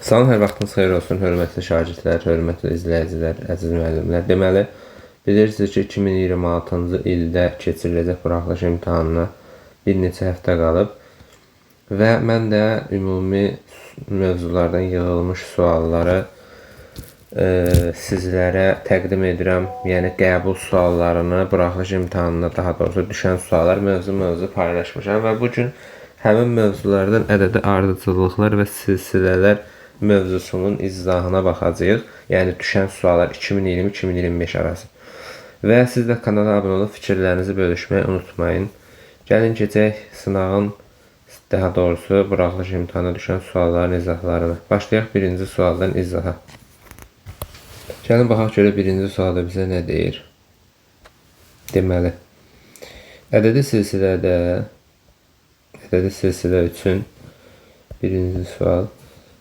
Salam, hər vaxtınız xeyir olsun, hörmətli şagirdlər, hörmətli izləyicilər, əziz müəllimlər. Deməli, bilirsiniz ki, 2026-cı ildə keçiriləcək buraxılış imtahanına bir neçə həftə qalıb və mən də ümumi mövzulardan yığılmış sualları sizlərə təqdim edirəm. Yəni, qəbul suallarını, buraxılış imtahanına, daha doğrusu düşən suallar mövzu paylaşmışam və bugün həmin mövzulardan ədədi ardıcıllıqlar və silsilələr mövzusunun izahına baxacağıq. Yəni düşən suallar 2020-2025 arası. Və siz də kanala abunə olub fikirlərinizi bölüşməyi unutmayın. Gəlin keçək sınağın, daha doğrusu buraxılış imtahanına düşən sualların izahlarına. Başlayaq birinci sualdan izaha. Gəlin baxaq görə birinci sualda bizə nə deyir? Deməli, ədədi silsilə üçün birinci sual.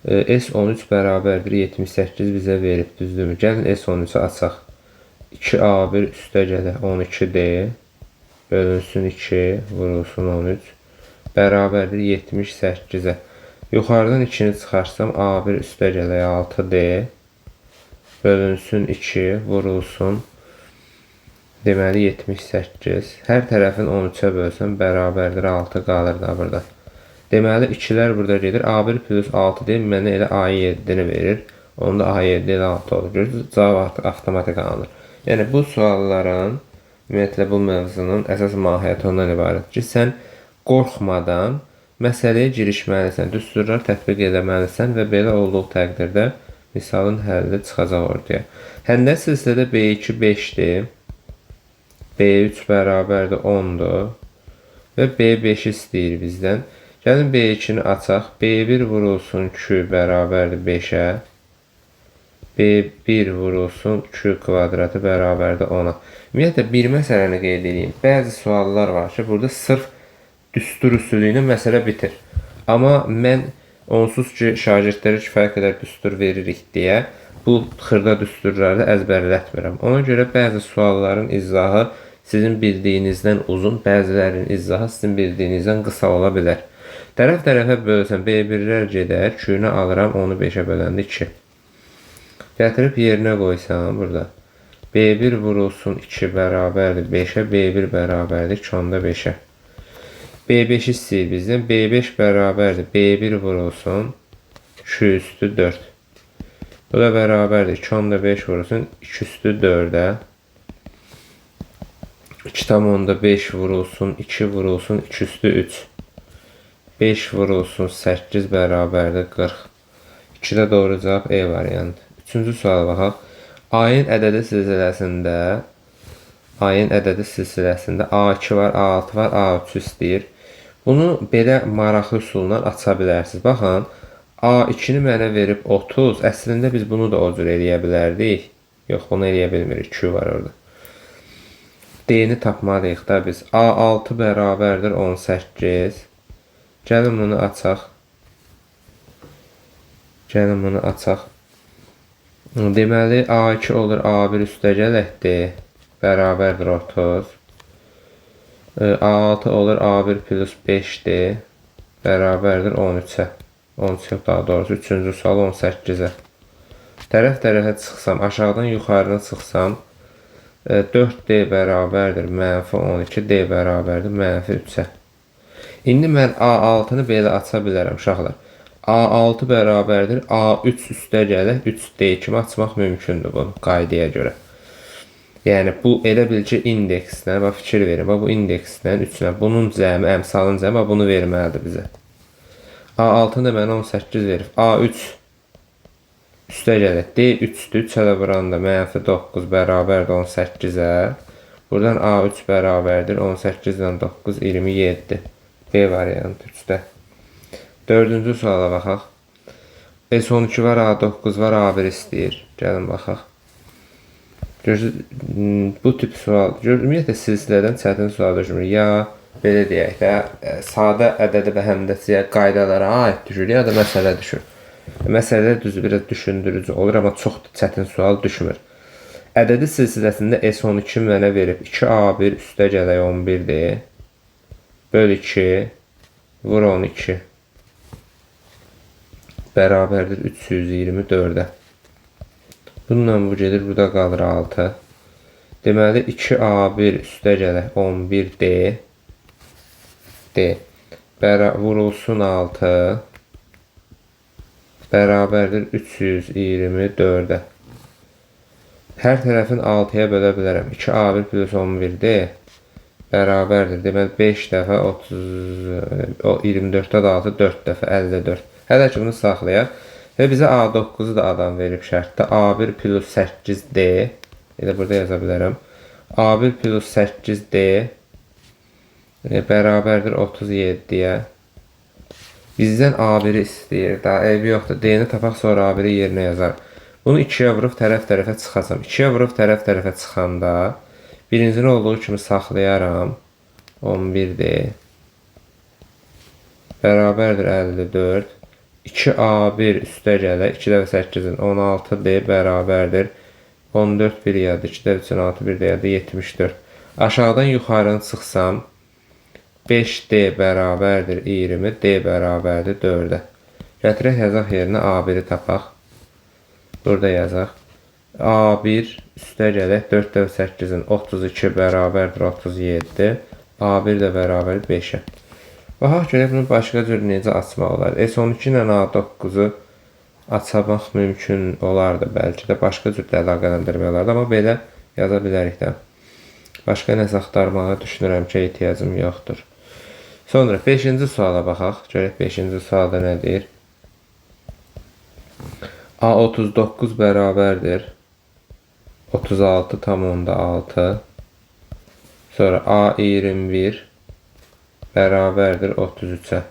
S13 bərabərdir 78 bizə verib, düzdürmü? Gəlin S13'ü açaq. 2A1 üstə gələ 12D bölünsün 2 vurulsun 13 bərabərdir 78'ə. Yuxarıdan 2'ni çıxarsam A1 üstə gələ 6D bölünsün 2 vurulsun deməli 78. Hər tərəfin 13'ə bölsəm bərabərdir 6 qalır da burada. Deməli, 2'lər burada gedir. A1 plus 6 deyil, mənə elə A7'ni verir. Onda A7 ilə 6 olur. Görürsünüz, cavab avtomatik alınır. Yəni, bu sualların, ümumiyyətlə bu mövzunun əsas mahiyyəti ondan ibarət ki, sən qorxmadan məsələyə girişməlisən, düsturlar tətbiq eləməlisən və belə olduğu təqdirdə misalın həlli çıxacaq ortaya. Həndə silsilədə B2 5'dir, B3 bərabərdir 10'dur və B5 istəyir bizdən. Gəlin B2'ni açaq. B1 vurulsun Q bərabərdir 5'ə. B1 vurulsun Q kvadratı bərabərdir 10'a. Ümumiyyətlə, bir məsələni qeyd edeyim. Bəzi suallar var ki, burada sırf düstur üsulü ilə məsələ bitir. Amma mən onsuz ki, şagirdlərə kifayət qədər düstur veririk deyə bu xırda düsturları əzbərlətmirəm. Ona görə bəzi sualların izahı sizin bildiyinizdən uzun, bəzilərinin izahı sizin bildiyinizdən qısa ola bilər. Tərəf-tərəfə bölsəm B1'lər gedər, Q-ni alıram, onu 5'ə böləndə 2. Gətirib yerinə qoysam burada. B1 vurulsun 2 bərabərdir 5'ə, B1 bərabərdir 2/5'ə. B5 istəyir bizdən, B5 bərabərdir B1 vurulsun Q üstü 4. Bu da bərabərdir 2/5 vurulsun 2 üstü 4'ə. 2/5 vurulsun 2 vurulsun 2 üstü 3. 5 vurulsun 8 bərabərdir 40. 2'də doğru cavab E variantı. Üçüncü suala baxaq. Ayın ədədi silsiləsində A2 var, A6 var, A3 istəyir. Bunu belə maraqlı üsulla aça bilərsiniz. Baxın, A2'ni mənə verib 30. Əslində biz bunu da o cür eləyə bilərdik. Yox, bunu eləyə bilmirik. Q var orada. D-ni tapmalıyıq da biz. A6 bərabərdir 18. Gəlin bunu açaq. Deməli, A2 olur A1 üstə gələkdir. Bərabərdir 30. A6 olur A1 plus 5'dir. Bərabərdir 13'ə. 13 yox, daha doğrusu 3-cü sual 18'ə. Tərəf-tərəfə çıxsam, aşağıdan yuxarına çıxsam, 4D bərabərdir -12, D bərabərdir -3'ə. İndi mən A6'nı belə aça bilərəm, uşaqlar. A6 bərabərdir A3 üstə gələk 3D kimi açmaq mümkündür bunu qaydaya görə. Yəni, bu elə bil ki, indeksdən, fikir verin, bu indeksdən 3-lə, bunun cəmi, əmsalın cəmi, bunu verməlidir bizə. A6'ını da mənə 18 verib. A3 üstə gələk, D3'dür, 3'ə də buranda -9 bərabərdir 18'ə. Buradan A3 bərabərdir 18'dən 9, 27. B variantı 3'də. Dördüncü suala baxaq. S12 var, A9 var, A1 istəyir. Gəlin baxaq. Bu tip sual, ümumiyyətlə silsilədən çətin sual düşmür. Ya, belə deyək də, sadə ədədi və həmdəsiyə qaydalara aid düşür, ya da məsələ düşür. Məsələlər düzü biraz düşündürücü olur, amma çox çətin sual düşmür. Ədədi silsiləsində S12 mənə verib 2A1 üstə gələk 11'dir. Böl 2 vur 12. bərabərdir 324-ə. Bununla bu gedir, burada qalır 6. Deməli 2A1 üstə gələk 11D vurulsun 6 bərabərdir 324-ə. Hər tərəfin 6-ya bölə bilərəm. 2A1 plus 11D bərabərdir. Deməli 5 dəfə 24-də də 6 4 dəfə 54. Hələ ki bunu saxlayaq. Və bizə A9-u da adam verib şərtdə. A1 plus 8D elə burada yaza bilərəm. A1 plus 8D bərabərdir 37-yə. Bizdən A1-i istəyir. Daha eybi yoxdur. D-ni tapaq, sonra A1-i yerinə yazar. Bunu 2-yə vurub tərəf-tərəfə çıxacam. 2-yə vurub tərəf-tərəfə çıxanda birincini olduğu kimi saxlayaram. 11D bərabərdir 54. 2A1 üstə gələ 2 dəfə 8-in 16D bərabərdir 14 1 yadı 2 dəfə 3-ün 6 1 yadı 74. Aşağıdan yuxarını çıxsam 5D bərabərdir 20, D bərabərdir 4-ə. Gətirək yazaq yerinə A1-i tapaq. Burada yazaq. A1 üstə gələk 4 dəfə 8-in 32 bərabərdir 37. A1 də bərabərdir 5-ə. Baxaq görək bunu başqa cür necə açmaq olar. S12 ilə A9-u açmaq mümkün olardı. Bəlkə də başqa cür əlaqələndirmək olardı. Amma belə yaza bilərik də. Başqa nəsə axtarmağa düşünürəm ki, ehtiyacım yoxdur. Sonra 5-ci suala baxaq. Görək 5-ci sualda nədir? A39 bərabərdir 36,6. Sonra A21 bərabərdir 33-ə.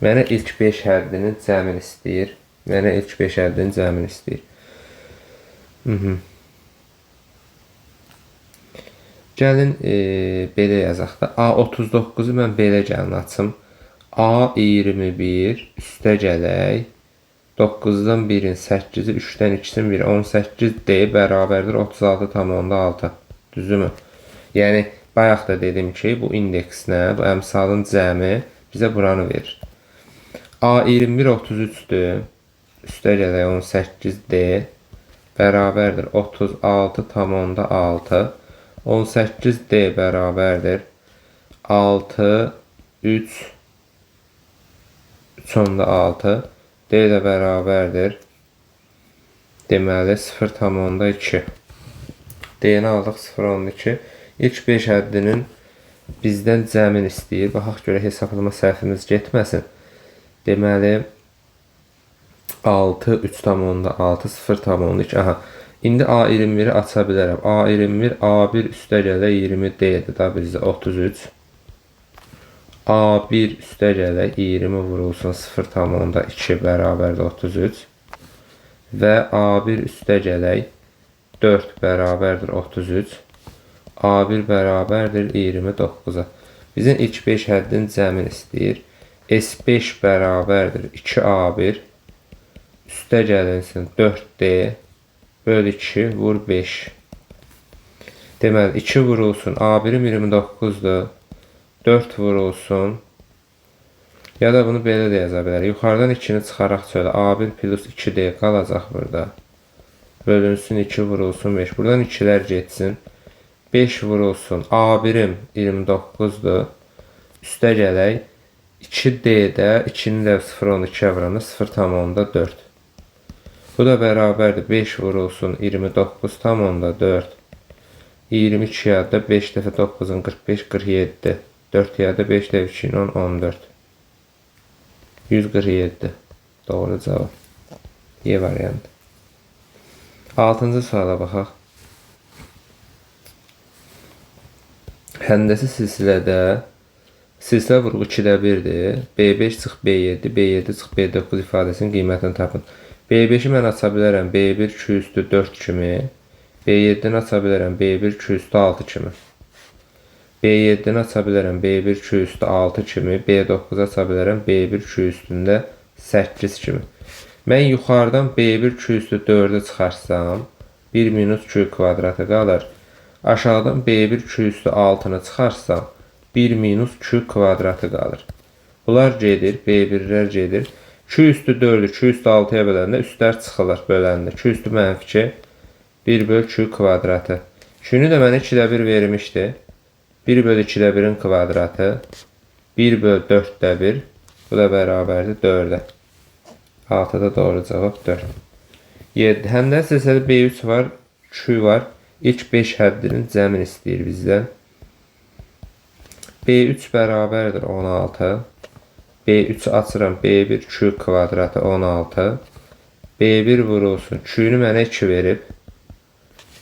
Mənə ilk 5 həddinin cəmini istəyir. Gəlin belə yazaq da. A39-u mən belə gəlin açım. A21 üstə gələk 9-dan 1-in 8-i 3-dən 2-sin 1-i 18D bərabərdir 36,6. Düzümü? Yəni bayaq da dedim ki, bu indekslə, bu əmsalın cəmi bizə buranı verir. A21 33-dür. Üstə gələk 18D bərabərdir 36,6. 18D bərabərdir 6 3 3,6. D də bərabərdir. Deməli 0,2. D-ni aldıq 0,2. İlk 5 həddinin bizdən cəmin istəyir. Baxaq görək hesablama səhvimiz getməsin. Deməli 6 3,6 0,2. Aha. İndi A21-i aça bilərəm. A21 A1 üstə gələ 20D-dir da bizdə 33. A1 üstə gələ 20 vurulsun 0,2 bərabərdir 33. Və A1 üstə gələk 4 bərabərdir 33. A1 bərabərdir 29-a. Bizim ilk 5 həddin cəmin istəyir. S5 bərabərdir 2A1 üstə gəlinsin 4D böl 2 vur 5. Deməli 2 vurulsun A1'im 29'dur. 4 vurulsun. Ya da bunu belə də yaza bilərik. Yuxarıdan 2-ni çıxaraq çölə. A1 plus 2D qalacaq burada. Bölünsün 2 vurulsun 5. Buradan 2'lər getsin. 5 vurulsun. A1'im 29'dur. Üstə gələk. 2D'də 2'ni də 0,12'ye vuranı 0,4. Bu da bərabərdir. 5 vurulsun 29,4. 22 yadda 5 dəfə 9'un 45, 47. 4 yadda 5 dəfə 2'nin 10, 14. 147. Doğru cavab. Y variantı. 6-cı suala baxaq. Həndəsi silsilədə silsilə vurğu 2-də 1-dir. B5 çıx B7, B7 çıx B9 ifadəsinin qiymətini tapın. B5'i mən aça bilərəm B1 2 üstü 4 kimi. B7'ni aça bilərəm B1 2 üstü 6 kimi. B7'ni aça bilərəm B1 2 üstü 6 kimi. B9'u aça bilərəm B1 2 üstündə 8 kimi. Mən yuxarıdan B1 2 üstü 4'ü çıxarsam 1 minus 2 kvadratı qalır. Aşağıdan B1 2 üstü 6'nı çıxarsam 1 minus 2 kvadratı qalır. Bunlar gedir, B1'lər gedir. 2 üstü 4'ü 2 üstü 6'ya böləndə üstlər çıxılır böləndə. 2 üstü -2 1 böl 2 kvadratı. 2'nü də mənə 2'də 1 vermişdi. 1 böl 2'də 1'in kvadratı 1 böl 4'də 1. Bu da bərabərdir 4'ə. 6'da doğru cavab 4. 7. Həndə silsilədə B3 var, Q var. İlk 5 həddinin cəmini istəyir bizdən. B3 bərabərdir 16. B3 açıram. B1 Q kvadratı 16. B1 vurulsun. Q'nü mənə 2 verib.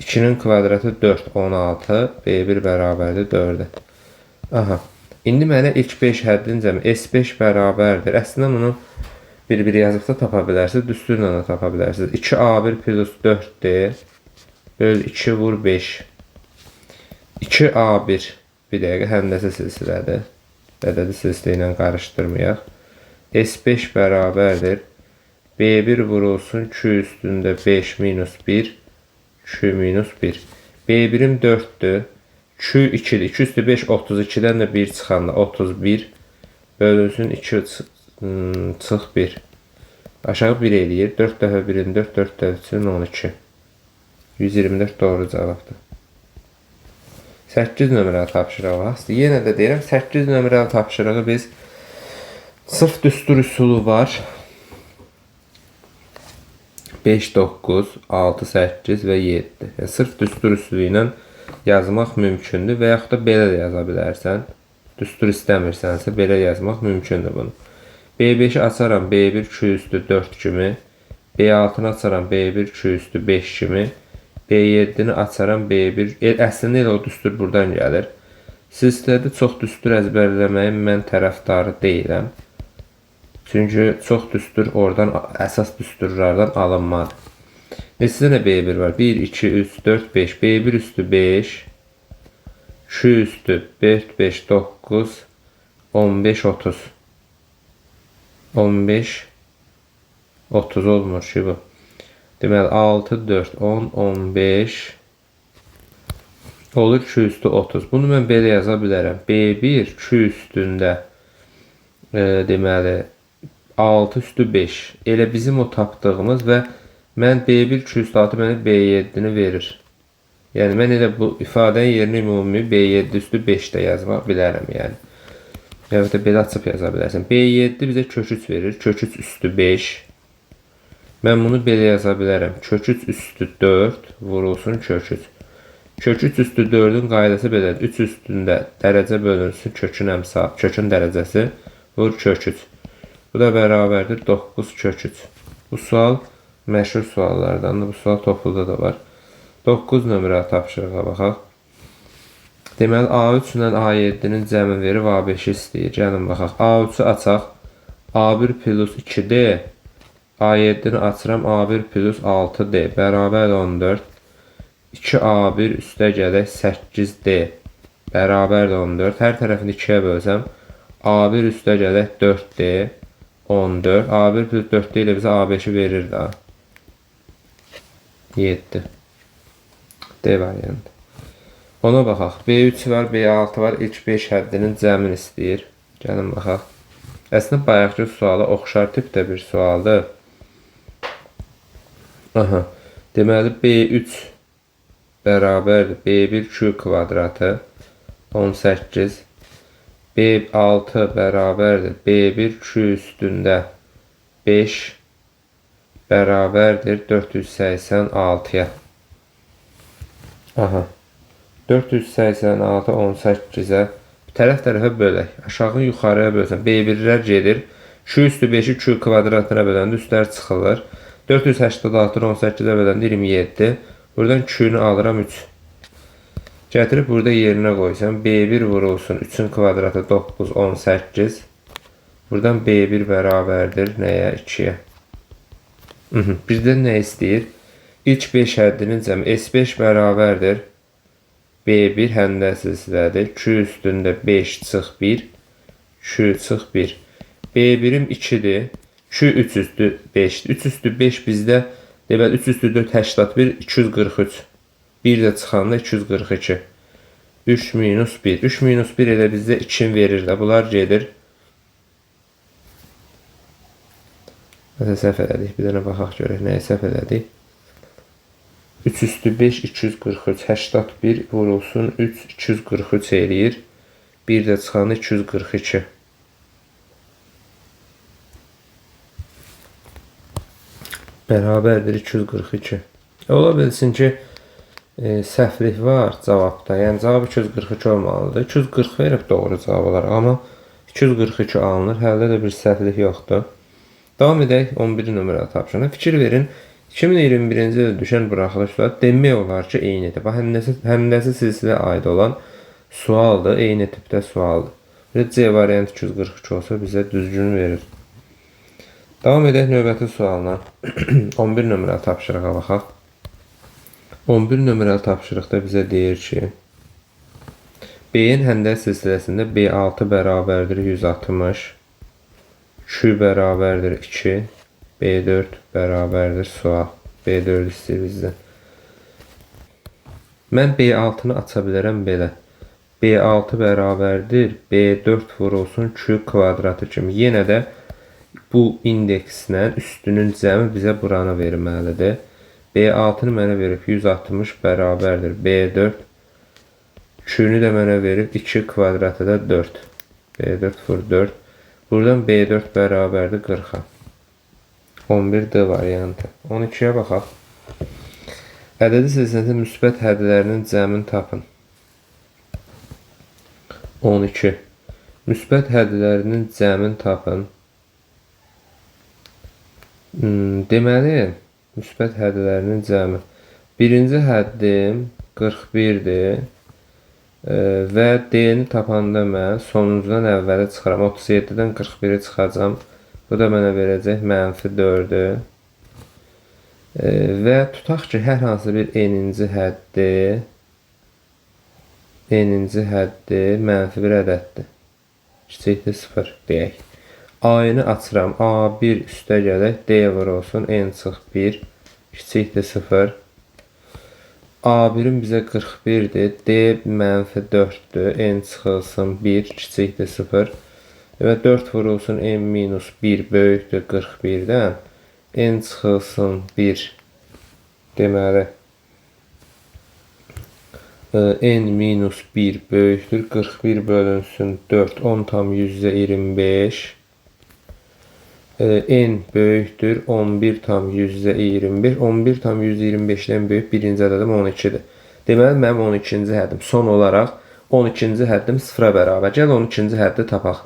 2'nin kvadratı 4, 16. B1 bərabərdir 4'ə. Aha. İndi mənə ilk 5 həddin cəmi S5 bərabərdir. Əslində bunu bir yazıqda tapa bilərsiniz. Düsturla da tapa bilərsiniz. 2A1 plus 4D böl 2 vur 5. 2A1 bir dəqiqə həndəsə silsilədir. Ədədi silsilə ilə qarışdırmayaq. S5 bərabərdir. B1 vurulsun Q üstündə 5 minus 1. Q minus 1. B1'im 4'dür. Q 2'dir. 2 üstü 5 32'den de 1 çıxanda 31. Bölünsün 2 çıx 1. Aşağı 1 eləyir. 4 dəfə 1'in 4, 4 dəfəsinin 12. 124 doğru cavabdır. 8 nömrəli tapşırığı var. Yenə də deyirəm 8 nömrəli tapşırığı biz sırf düstur üsulu var. 5, 9, 6, 8 və 7. Yəni, sırf düstur üsulu ilə yazmaq mümkündür və yaxud da belə də yaza bilərsən. Düstur istəmirsənsə belə yazmaq mümkündür bunu. B5'i açaram B1 Q üstü 4 kimi. B6'nı açaram B1 Q üstü 5 kimi. B7'ni açaram B1. Əslində elə o düstur buradan gəlir. Silsilədə çox düstur əzbərləməyin mən tərəfdarı deyiləm. Çünki çox düstur oradan əsas düsturlardan alınmadı. Sizdə nə B1 var? 1, 2, 3, 4, 5. B1 üstü 5. Q üstü 4, 5, 9, 15, 30. 15, 30 olmur ki bu. Deməli 6, 4, 10, 15 olur Q üstü 30. Bunu mən belə yaza bilərəm. B1 Q üstündə deməli 6 üstü 5. Elə bizim o tapdığımız və mən B1 Q üstü 6 mənə B7'ni verir. Yəni mən elə bu ifadənin yerinə ümumi B7 üstü 5 də yazmaq bilərəm yəni. Evet də belə açıb yaza bilərsən. B7 bizə kök 3 verir. Kök 3 üstü 5. Mən bunu belə yaza bilərəm. Kök 3 üstü 4 vurulsun kök 3. Kök 3 üstü 4'ün qaydası belədir. 3 üstündə dərəcə bölünsün kökün əmsal. Kökün dərəcəsi vur kök 3. Bu da bərabərdir 9 kök 3. Bu sual məşhur suallardandır. Bu sual topluda da var. 9 nömrəli tapşırığa baxaq. Deməli A3 ilə A7'nin cəmi verib A5'i istəyir. Gəlin baxaq. A3'ü açaq. A1 plus 2D. A7'ni açıram. A1 plus 6D. Bərabər 14. 2A1 üstə gələk 8D. Bərabər 14. Hər tərəfini 2'yə bölsəm. A1 üstə gələk 4D. 14. A1 plus 4D ilə bizə A5'i verir daha. 7. D variantı. Ona baxaq. B3 var, B6 var. İlk 5 həddinin cəmini istəyir. Gəlin baxaq. Əslində bayaqki suala oxşar tipdə bir sualdır. Aha. Deməli B3 bərabərdir B1 Q kvadratı 18. B6 bərabərdir B1 Q üstündə 5 bərabərdir 486'ya. Aha. 486 18'ə tərəf-tərəfə bölək. Aşağı yuxarıya bölsən. B1'lər gedir. Q üstü 5'i Q kvadratına böləndə üstlər çıxılır. 486 18'ə böləndə 27. Buradan Q'nu alıram 3. Gətirib burada yerinə qoysam. B1 vurulsun 3'ün kvadratı 9 18. Buradan B1 bərabərdir nəyə? 2'yə. Bizdən nə istəyir? İlk 5 həddinin cəmi S5 bərabərdir B1 həndə silsilədir. Q üstündə 5 çıx 1. Q çıx 1. B1'im 2'dir. Q 3 üstü 5'dir. 3 üstü 5 bizdə deməli 3 üstü 4 81 243. 1 də çıxanda 242. 3 minus 1. 3 minus 1 elə bizdə 2'ni verir də. Bunlar gedir. Mesela səhv elədik. Bir dənə baxaq görək nəyə səhv elədik. 3 üstü 5 243 81 vurulsun 3 243 eləyir. Bir də çıxanı 242. Bərabərdir 242. Ola bilsin ki, səhvlik var cavabda. Yəni cavab 242 olmalıdır. 240 verib doğru cavab olaraq, amma 242 alınır. Həldə də bir səhvlik yoxdur. Davam edək 11 nömrəli tapşırığa. Fikir verin. 2021-ci ildə düşən buraxılışlar demək olar ki, eynidir. Həndəsi silsilə aid olan sualdır. Eyni tipdə sualdır. Bir C variantı 242 olsa bizə düzgün verir. Davam edək növbəti sualına. 11 nömrəli tapşırığa baxaq. 11 nömrəli tapşırıqda bizə deyir ki, B-nin həndəs silsiləsində B6 bərabərdir 160, Q bərabərdir 2, B4 bərabərdir sual. B4 istəyir bizdən. Mən B6-nı aça bilərəm belə. B6 bərabərdir B4 vurulsun Q kvadratı kimi. Yenə də bu indekslə üstünün cəmi bizə buranı verməlidir. B6-nı mənə verib 160 bərabərdir B4. Q-nü də mənə verib 2 kvadratı da 4. B4 vur 4. Buradan B4 bərabərdir 40-a. 11D variantı. 12-yə baxaq. Ədədi silsiləsində müsbət hədlərinin cəmini tapın. 12. Müsbət hədlərinin cəmini tapın. Deməli, müsbət hədlərinin cəmi. Birinci həddim 41-dir. Və D-ni tapanda mən sonuncudan əvvəli çıxıram. 37-dən 41-i çıxacam. Bu da mənə verəcək -4-ü. Və tutaq ki, hər hansı bir n-ci həddi mənfi bir ədəddir. Kiçikdir 0 deyək. A-nı açıram. A1 üstə gələk. D vurulsun. N çıx 1. Kiçikdir 0. A1'in bizə 41-dir. D -4-dür. N çıxılsın 1. Kiçikdir 0. Və 4 vurulsun. N minus 1 böyükdür 41-dən. N çıxılsın 1. Deməli, N minus 1 böyükdür 41 bölünsün 4. 10 tam %25. N böyükdür 11 tam %21. 11 tam %25-dən böyük birinci ədədim 12-dir. Deməli, mənim 12-ci həddim. Son olaraq 12-ci həddim 0-a bərabər. Gəl 12-ci həddi tapaq.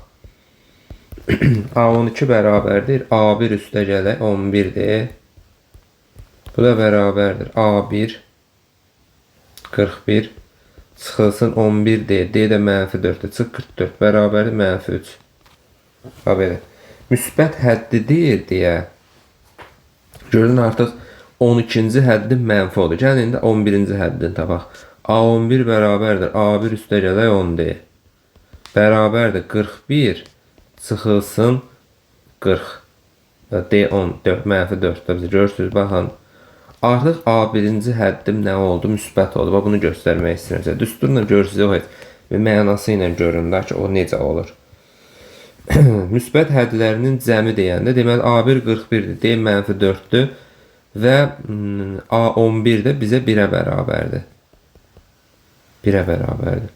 A12 bərabərdir. A1 üstə gələk 11-dir. Bu da bərabərdir. A1 41 çıxılsın 11-dir. D də -4-dür. Çıx 44 bərabərdir -3. Ha belə. Müsbət həddidir deyə. Görün artıq 12-ci həddim mənfi oldu. Gəlin indi 11-ci həddini tapaq. A11 bərabərdir. A1 üstə gələk 10-dir. Bərabərdir 41 çıxılsın 40. D10 -4-də bizə görürsünüz. Baxın. Artıq A1-ci həddim nə oldu? Müsbət oldu. Bunu göstərmək istəyirəm. Düsturla görürsünüz. Mənası ilə görün ki, o necə olur. Müsbət hədlərinin cəmi deyəndə, deməli A1 41-dir, D -4-dür və A11 də bizə 1-ə bərabərdir. 1-ə bərabərdir.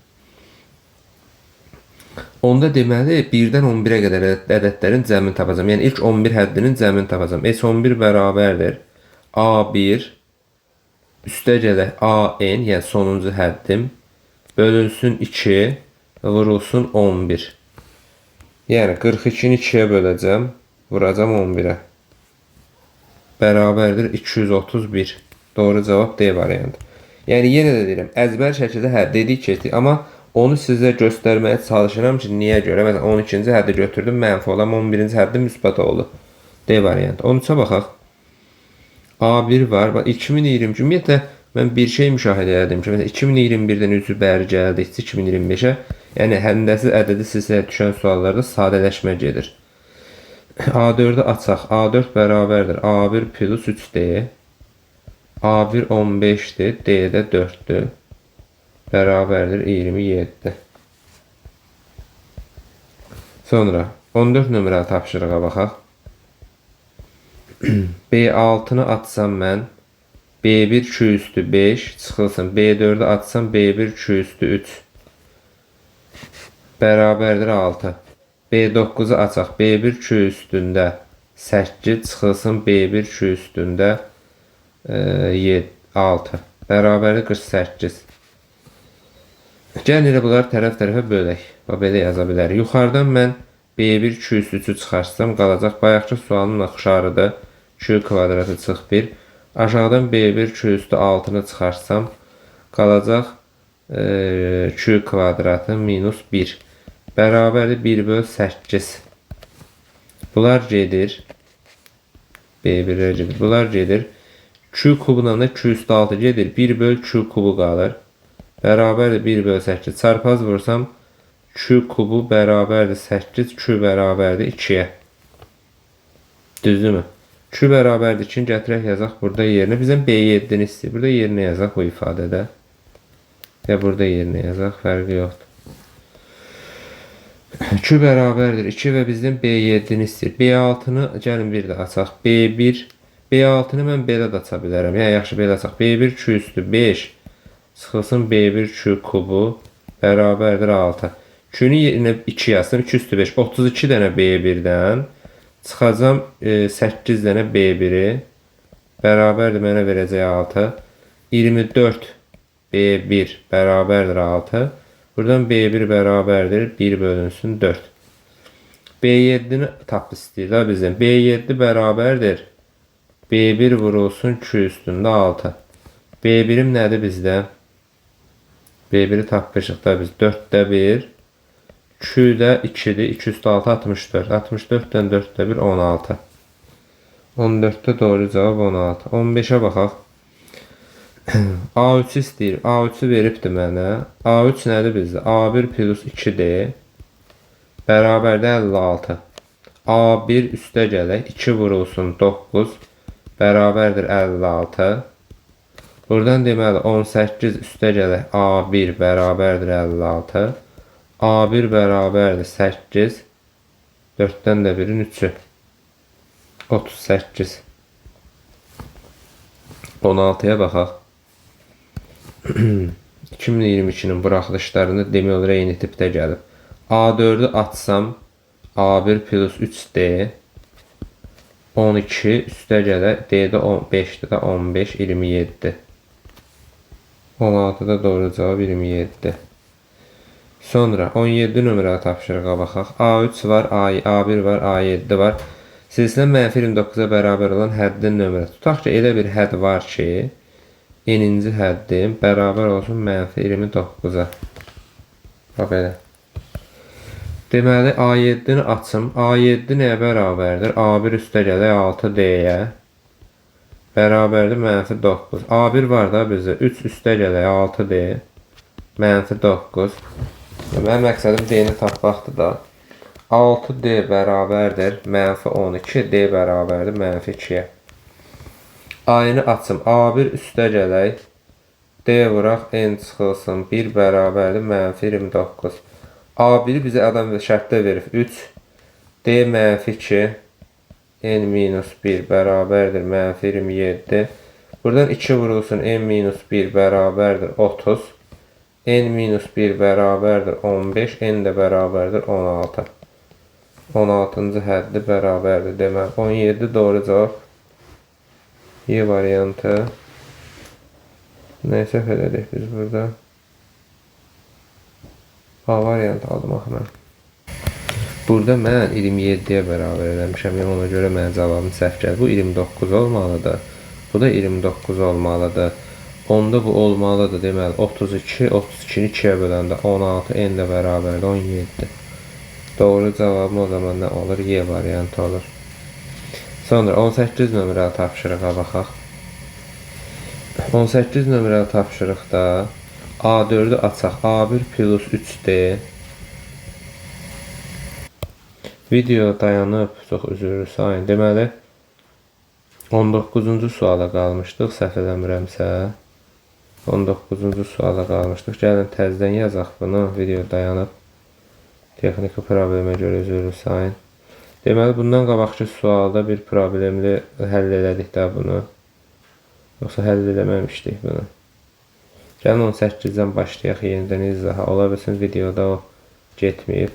Onda deməli 1-dən 11-ə qədər ədədlərin cəmini tapacağam. Yəni ilk 11 həddinin cəmini tapacağam. S11 bərabərdir A1 üstə gələk AN, yəni sonuncu həddim bölünsün 2 vurulsun 11. Yəni 42-ni 2-yə böləcəm, vuracam 11-ə. Bərabərdir 231. Doğru cavab D variantı. Yəni yenə də deyirəm, əzbər şəkildə dedik keçdik, amma onu sizə göstərməyə çalışıram ki, niyə görə? Məsələn, 12-ci həddi götürdüm, mənfi olan 11-ci həddi müsbət oldu. D variantı. 13-ə baxaq. A1 var. 2020 ümumiyyətlə mən bir şey müşahidə edirdim ki, məsələn 2021-dən üzü bəri gəldi 2025-ə. Yəni həndəsi ədədi silsiləyə düşən suallarda sadələşmə gedir. A4-ü açaq. A4 bərabərdir. A1 plus 3D. A1 15-dir. D də 4-dür. Bərabərdir 27. Sonra 14 nömrəli tapşırığa baxaq. B6-nı atsam mən B1 2 üstü 5 çıxılsın. B4'ü atsam B1 2 üstü 3 bərabərdir 6. B9'u açaq. B1 2 üstündə 8 çıxılsın. B1 2 üstündə 6 bərabərdir 48. Gəlin elə bunları tərəf-tərəfə bölək. Belə yaza bilərik. Yuxarıdan mən B1 2 üstü 3'ü çıxarsam qalacaq. Bayaqki sualın oxşarıdır. 2 kvadratı çıx 1. Aşağıdan B1 2 üstü 6'nı çıxarsam qalacaq 2 kvadratı minus 1. Bərabərdir 1 böl 8. Bunlar gedir. B1'lər gedir. Bunlar gedir. Q kubundan da 2 üstü 6 gedir. 1 böl Q kubu qalır. Bərabərdir 1 böl 8. Çarpaz vursam Q kubu bərabərdir 8. Q bərabərdir 2'yə. Düzdürmü? Q bərabərdir 2'ni gətirək yazaq burada yerinə. Bizdən B7'ni istəyir. Burada yerinə yazaq bu ifadədə. Ya burada yerinə yazaq. Fərqi yoxdur. Q bərabərdir 2 və bizdən B7'ni istəyir. B6'nı gəlin bir də açaq. B6'nı mən belə də aça bilərəm. Yəni yaxşı belə açaq. B1 2 üstü 5 çıxılsın B1 2 kubu bərabərdir 6. Q-nü yerinə 2 yazsam 2 üstü 5 32 dənə B1'dən çıxacam 8 dənə B1'i bərabərdir mənə verəcək 6. 24 B1 bərabərdir 6. Buradan B1 bərabərdir 1 bölünsün 4. B7'ni tap istəyir da bizdən. B7 bərabərdir B1 vurulsun Q üstündə 6. B1'im nədir bizdə? B1'i tapmışıq da biz. 4'də 1. Q'də 2'dir. 2 üstü 6 64. 64'dən 4'də 1 16. 14'də doğru cavab 16. 15'ə baxaq. A3 istəyir. A3'ü veribdir mənə. A3 nədir bizdə? A1 plus 2D bərabərdə 56. A1 üstə gələk. 2 vurulsun 9 bərabərdir 56. Buradan deməli 18 üstə gələk. A1 bərabərdir 56. A1 bərabərdir 8. 4'dən də 1'in 3'ü 38. 16'ya baxaq. 2022'nin buraxılışlarında demək olar eyni tipdə gəlib. A4'ü atsam A1 plus 3D 12 üstə gələk. D'də 5'də də 15 27. 16'da doğru cavab 27. Sonra 17 nömrəli tapşırığa baxaq. A3 var, A1 var, A7 var. Silsilə -29'a bərabər olan həddin nömrəsi. Tutaq ki, elə bir hədd var ki, eninci həddim bərabər olsun -29'a. Bax belə. Deməli, A7'ni açım. A7 nəyə bərabərdir? A1 üstə gələk 6D'yə. Bərabərdir -9. A1 var da bizdə 3 üstə gələk 6D -9. Mənim məqsədim D-ni tapmaqdır da. 6D bərabərdir -12. D bərabərdir -2'yə. A-nı açım. A1 üstə gələk. D vuraq n çıxılsın. 1 bərabərdir -29. A1'i bizə adam şərtdə verib 3. D -2. N-1 bərabərdir -27. Buradan 2 vurulsun N-1 bərabərdir 30. N-1 bərabərdir 15. N də bərabərdir 16. 16-cı həddi bərabərdir demək. 17 doğru cavab. Y variantı. Nə səhv elədik biz burada? A variantı aldım axı mən. Burada mən 27'yə bərabər eləmişəm. Yəni ona görə mənim cavabım səhv gəlir. Bu 29 olmalıdır. Bu da 29 olmalıdır. Onda bu olmalıdır. Deməli 32, 32'ni 2'yə böləndə 16, n də bərabərdir 17. Doğru cavabım o zaman nə olur? Y variantı olur. Sonra 18 nömrəli tapşırığa baxaq. 18 nömrəli tapşırıqda A4'ü açaq. A1 plus 3D. Video dayanıb, çox üzr sayın. Deməli 19-cu suala qalmışdıq, səhv eləmirəmsə. 19-cu suala qalmışdıq. Gəlin təzədən yazaq bunu. Video dayanıb. Texniki problemə görə üzr sayın. Deməli, bundan qabaqki sualda bir problemli həll elədik də bunu. Yoxsa həll eləməmişdik bunu. Gəlin 18-dən başlayaq yenidən izaha. Ola bilsin videoda o getməyib.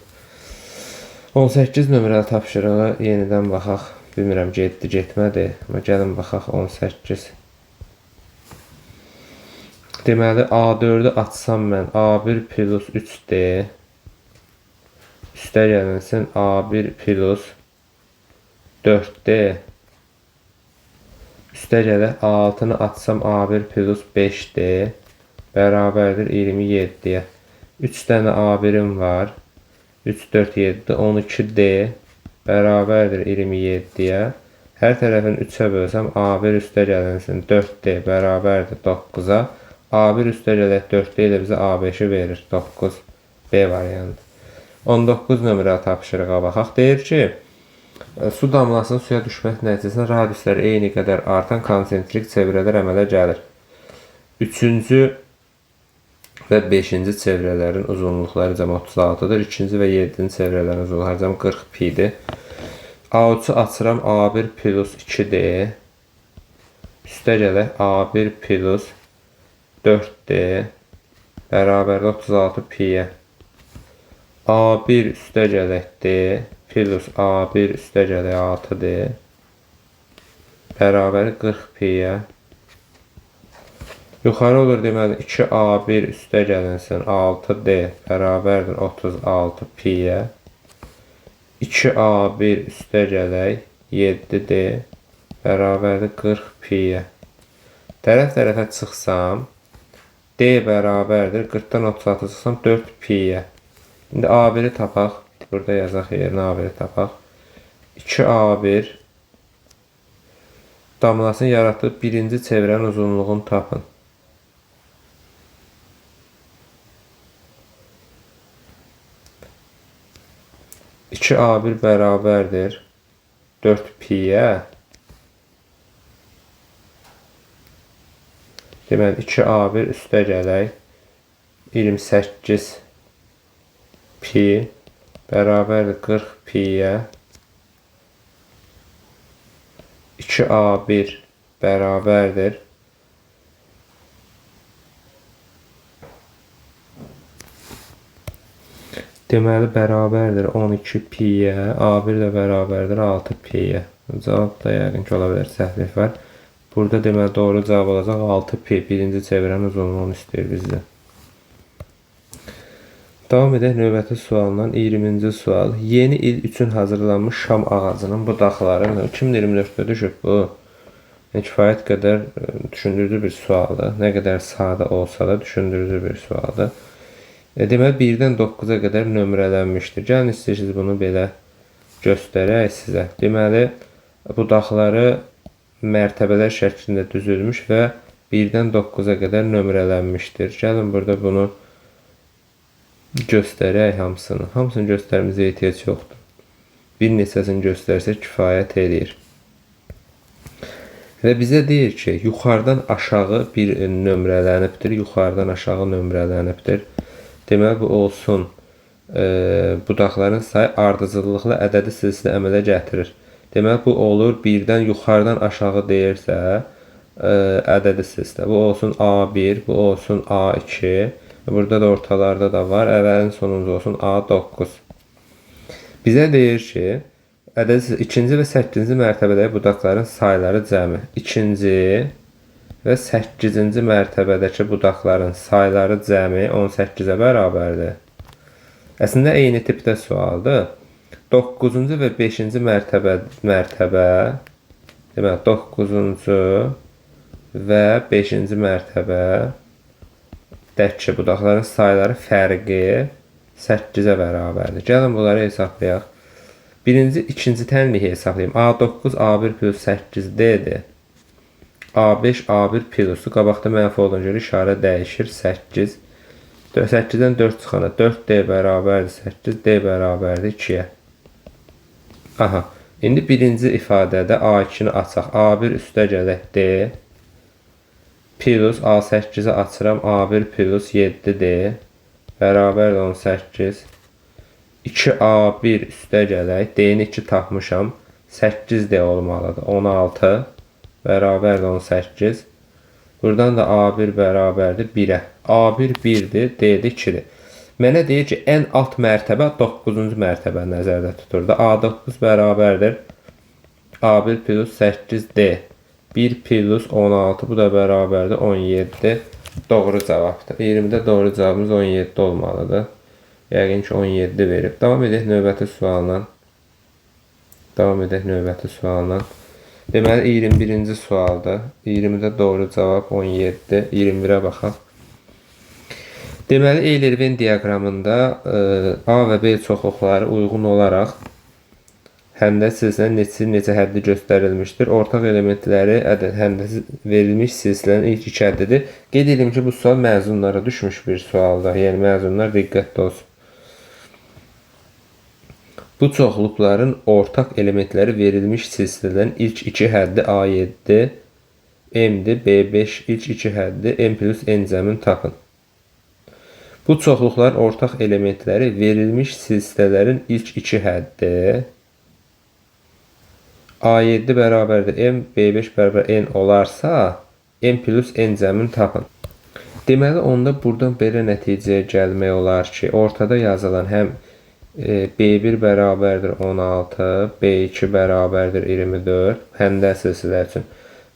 18 nömrəli tapşırığı yenidən baxaq. Bilmirəm, getdi, getmədi. Amma gəlin baxaq 18. Deməli, A4'ü açsam mən A1 plus 3D üstə gəlinsin A1 plus 4D üstə gələ A6'nı açsam A1 plus 5D bərabərdir 27'yə. 3 dənə A1'im var. 3, 4, 7, 12D bərabərdir 27'yə. Hər tərəfin 3'ə bölsəm A1 üstə gəlinsin 4D bərabərdir 9'a. A1 üstə gələk 4D ilə bizə A5'i verir 9. B variantı. 19 nömrəli tapşırığa baxaq. Deyir ki, su damlasının suya düşmək nəticəsində radiusları eyni qədər artan konsentrik çevrələr əmələ gəlir. 3-cü və 5-ci çevrələrin uzunluqları cəm 36'dır. 2-ci və 7-ci çevrələrin uzunluqları cəm 40 pi'dir. A3'ü açıram A1 plus 2D üstə gələk A1 plus 4D bərabər 36 pi'yə. A1 üstə gələk D plus A1 üstə gələk 6D bərabər 40 pi'yə. Yuxarı olur deməli 2A1 üstə gəlinsin 6D bərabərdir 36 pi'yə. 2A1 üstə gələk 7D bərabərdir 40 pi'yə. Tərəf-tərəfə çıxsam D bərabərdir 40'dan 36 çıxsam 4 pi'yə. İndi A1'i tapaq. Burada yazaq yerinə A1'i tapaq. 2A1 damlasını yaratdığı birinci çevrənin uzunluğunu tapın. A1 bərabərdir 4 pi'yə. Deməli 2A1 üstə gələk 28 pi bərabərdir 40 pi'yə. 2A1 bərabərdir deməli bərabərdir 12 pi'yə. A1 də bərabərdir 6 pi'yə. Cavabda yəqin ki, ola bilər səhvlik var. Burada deməli doğru cavab olacaq 6 pi. Birinci çevrənin uzunluğunu istəyir bizdən. Davam edək növbəti sualla 20-ci sual. Yeni il üçün hazırlanmış şam ağacının budaqları 2024'də düşüb bu. Kifayət qədər düşündürücü bir sualdır. Nə qədər sadə olsa da düşündürücü bir sualdır. Deməli 1-dən 9'a qədər nömrələnmişdir. Gəlin istəyirsiniz bunu belə göstərək sizə. Deməli budaqları mərtəbələr şəklində düzülmüş və 1-dən 9'a qədər nömrələnmişdir. Gəlin burada bunu göstərək hamısını. Hamısını göstərmizə ehtiyac yoxdur. Bir neçəsini göstərsək kifayət edir. Və bizə deyir ki, yuxarıdan aşağı bir nömrələnibdir. Yuxarıdan aşağı nömrələnibdir. Deməli bu olsun budaqların sayı ardıcıllıqla ədədi silsilə əmələ gətirir. Deməli bu olur 1-dən yuxarıdan aşağı deyirsə ədədi silsilə. Bu olsun A1, bu olsun A2. Burada da ortalarda da var. Əvvəlin sonuncu olsun A9. Bizə deyir ki, ikinci və 8-ci mərtəbədəki budaqların sayları cəmi. İkinci və 8-ci mərtəbədəki budaqların sayları cəmi 18'ə bərabərdir. Əslində eyni tipdə sualdır. 9-cu və 5-ci mərtəbə deməli 9-cu və 5-ci mərtəbə dəki budaqların sayları fərqi 8'ə bərabərdir. Gəlin bunları hesablayaq. Birinci, ikinci tənliyi hesablayayım. A9 A1 plus 8D'dir. A5 A1 plusu qabaqda mənfi olan görə işarə dəyişir 8. 8-dən 4 çıxana 4D bərabərdir 8, D bərabərdir 2'yə. Aha, indi birinci ifadədə A2'ni açaq. A1 üstə gələk D plus A8'i açıram. A1 plus 7D bərabər 18. 2A1 üstə gələk. D-ni 2 tapmışam. 8D olmalıdır. 16 bərabərdir 18. Buradan da A1 bərabərdir 1-ə. A1 1-dir, D-də 2-dir. Mənə deyir ki, ən alt mərtəbə 9-cu mərtəbə nəzərdə tuturdu. A9 bərabərdir A1 plus 8D. 1 plus 16, bu da bərabərdir 17. Doğru cavabdır. 20-də doğru cavabımız 17 olmalıdır. Yəqin ki 17 verib. Davam edək növbəti sualla. Deməli 21-ci sualda 20-də doğru cavab 17, 21-ə baxaq. Deməli Eyler-Venn diaqramında A və B çoxluqları uyğun olaraq həndəs silsilənin neçə həddi göstərilmişdir. Ortaq elementləri həndəsi verilmiş silsilənin ilk iki həddidir. Qeyd edim ki, bu sual məzunlara düşmüş bir sualdır. Yəni məzunlar diqqətli olsun. Bu çoxluqların ortaq elementləri verilmiş silsilənin ilk iki həddi A7, M'dir, B5 ilk iki həddi, M plus N cəmin tapın. Bu çoxluqların ortaq elementləri verilmiş silsilələrin ilk iki həddi A7 bərabərdir M, B5 bərabər N olarsa, M plus N cəmin tapın. Deməli, onda buradan belə nəticəyə gəlmək olar ki, ortada yazılan həm B1 bərabərdir 16, B2 bərabərdir 24, həndə silsilə üçün,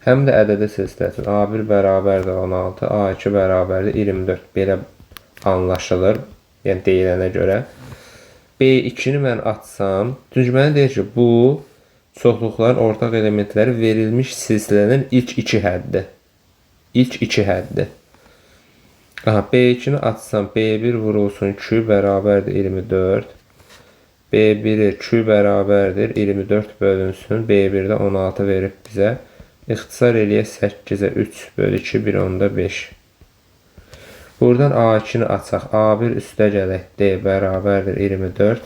həm də ədədi silsilə üçün A1 bərabərdir 16, A2 bərabərdir 24. Belə anlaşılır, yəni deyilənə görə. B2-ni mən açsam, çünki mənə deyir ki, bu çoxluqların ortaq elementləri verilmiş silsilənin ilk iki həddi. Aha, B2-ni açsam, B1 vurulsun Q bərabərdir 24. B1-i Q bərabərdir 24 bölünsün. B1-də 16 verib bizə. İxtisar eləyək 8-ə 3 bölü 2, 1 onda 5. Buradan A2-ni açaq. A1 üstə gələk. D bərabərdir 24.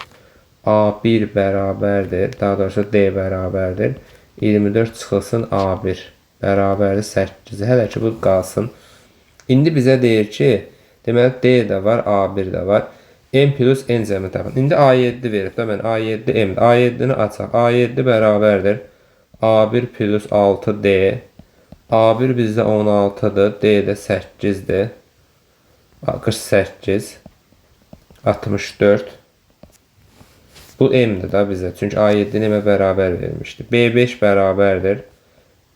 A1 bərabərdir. Daha doğrusu D bərabərdir. 24 çıxılsın A1 bərabərdir 8. Hələ ki bu qalsın. İndi bizə deyir ki, deməli D də var, A1 də var. M plus N cəmi tapın. İndi A7 verib də mən A7 M. A7-ni açaq. A7 bərabərdir A1 plus 6D. A1 bizdə 16-dır. D də 8-dir. 48. 64. Bu M-dir da bizə. Çünki A7-ni M-ə bərabər vermişdi. B5 bərabərdir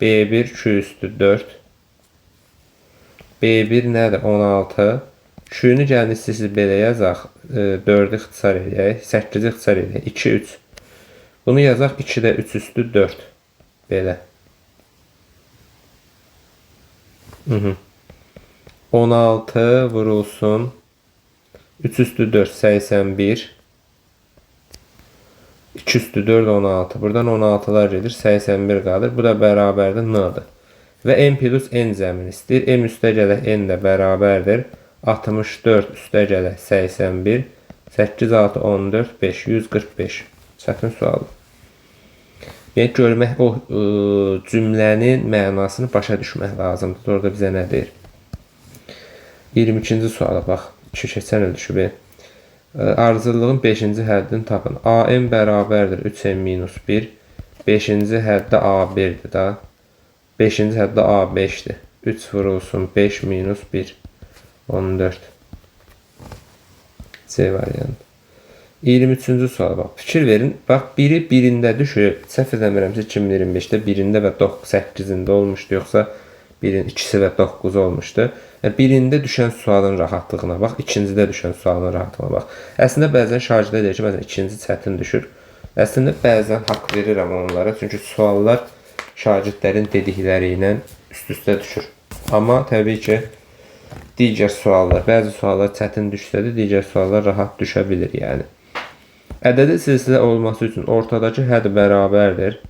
B1 Q üstü 4. B1 nədir? 16. Q-nü gəlin istəyirsiniz belə yazaq. 4-ü ixtisar edək. 8-i ixtisar edək. 2, 3. Bunu yazaq 2-də 3 üstü 4. Belə. 16 vurulsun. 3 üstü 4, 81. 2 üstü 4, 16. Buradan 16'lar gedir. 81 qalır. Bu da bərabərdir N-dır. Və M plus N cəmini istəyir. M üstə gələk N də bərabərdir 64 üstə gələk 81. 8, 6, 14, 5, 145. Çətin sualdır. Yəni, görmək, o cümlənin mənasını başa düşmək lazımdır. Orada bizə nə deyir? 22-ci suala bax. 2 keçən il düşüb. Ardıcıllığın 5-ci həddini tapın. AM bərabərdir 3M minus 1. 5-ci həddə A1-dir da. 5-ci həddə A5-dir. 3 vurulsun 5 minus 1. 14. C variantı. 23-cü suala bax. Fikir verin. Bax, biri birində düşüb. Səhv eləmirəmsə 2025-də birində və 8-ində olmuşdu. Yoxsa birin ikisi və 9 olmuşdu. Birində düşən sualın rahatlığına bax. İkincidə düşən sualın rahatlığına bax. Əslində bəzən şagirdlər deyir ki, bəzən ikinci çətin düşür. Əslində bəzən haqq verirəm onlara. Çünki suallar şagirdlərin dedikləri ilə üst-üstə düşür. Amma təbii ki, digər suallar, bəzi suallar çətin düşsə də, digər suallar rahat düşə bilir, yəni. Ədədi silsilə olması üçün ortadakı hədd bərabərdir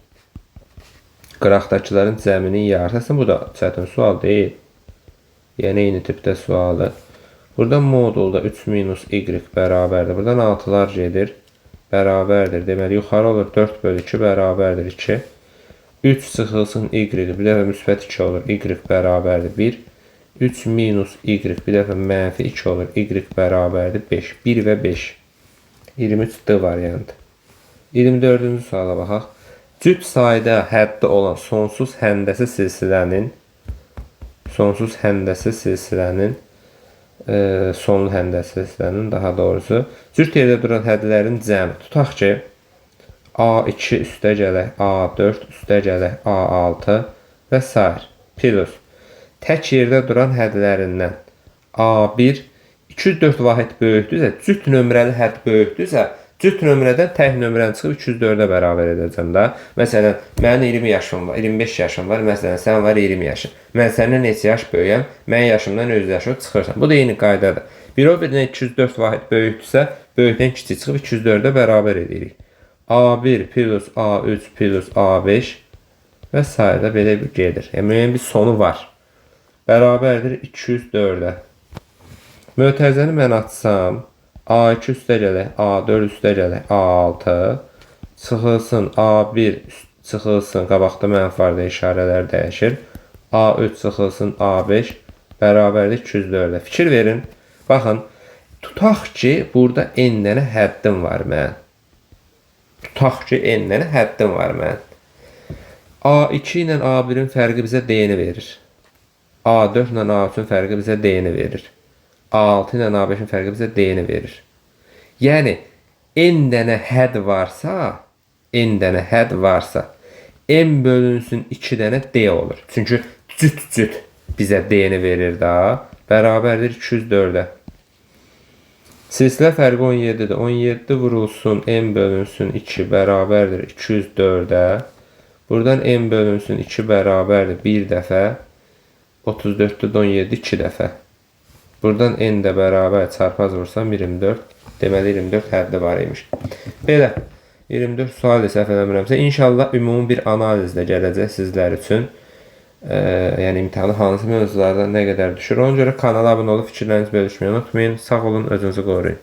qıraqdakıların cəminin yarısı. Bu da çətin sual deyil. Yəni, eyni tipdə sualdır. Buradan modulda 3 minus y bərabərdir. Buradan 6'lar gedir. Bərabərdir. Deməli, yuxarı olur 4 bölü 2 bərabərdir 2. 3 çıxılsın y. Bir dəfə müsbət 2 olur. Y bərabərdir 1. 3 minus y bir dəfə mənfi 2 olur. Y bərabərdir 5. 1 və 5. 23D variantı. 24-cü suala baxaq. Cüt sayda həddi olan sonsuz həndəsi silsilənin sonlu həndəsi silsilənin daha doğrusu cüt yerdə duran hədlərin cəmi. Tutaq ki, A2 üstə gələk A4 üstə gələk A6 və s. Plus tək yerdə duran hədlərindən A1 204 vahid böyükdürsə, cüt nömrəli hədd böyükdürsə, cüt nömrədən tək nömrəni çıxıb 204-ə bərabər edəcəm da. Məsələn, mənim 20 yaşım var, 25 yaşım var. Məsələn, sən var 20 yaşın. Mən səndən neçə yaş böyüyəm? Mən yaşımdan öz yaşına çıxırsan. Bu da eyni qaydadır. Bir o birindən 204 vahid böyükdürsə, böyükdən kiçik çıxıb 204-ə bərabər edirik. A1 plus A3 plus A5 və s. belə bir gedir. Yəni, bir sonu var. Bərabərdir 204-ə. Mötərizəni mən açsam, A2 üstə gələk, A4 üstə gələk, A6 çıxılsın, A1 çıxılsın, qabaqda mənfi var da işarələr dəyişir. A3 çıxılsın, A5 bərabərdir 204-ə. Fikir verin, baxın, tutaq ki, burada n dənə həddim var mən. A2 ilə A1-in fərqi bizə D-ni verir. A4 ilə A3-ün fərqi bizə D-ni verir. A6 ilə A5-in fərqi bizə D-ni verir. Yəni, n dənə hədd varsa, n bölünsün 2 dənə D olur. Çünki cüt bizə D-ni verir da. Bərabərdir 204-ə. Silsilə fərqi 17-dir. 17 vurulsun, n bölünsün 2 bərabərdir 204-ə. Buradan n bölünsün 2 bərabərdir 1 dəfə. 34-də 17 2 dəfə. Buradan n də bərabər çarpaz vursam 24. Deməli 24 həddi var imiş. Belə 24 sual səhv eləmirəmsə, inşallah ümumi bir analizlə gələcək sizlər üçün. Yəni imtahanı hansı mövzulardan nə qədər düşür. Ona görə kanala abunə olub fikirlərinizi bölüşməyi unutmayın. Sağ olun, özünüzü qoruyun.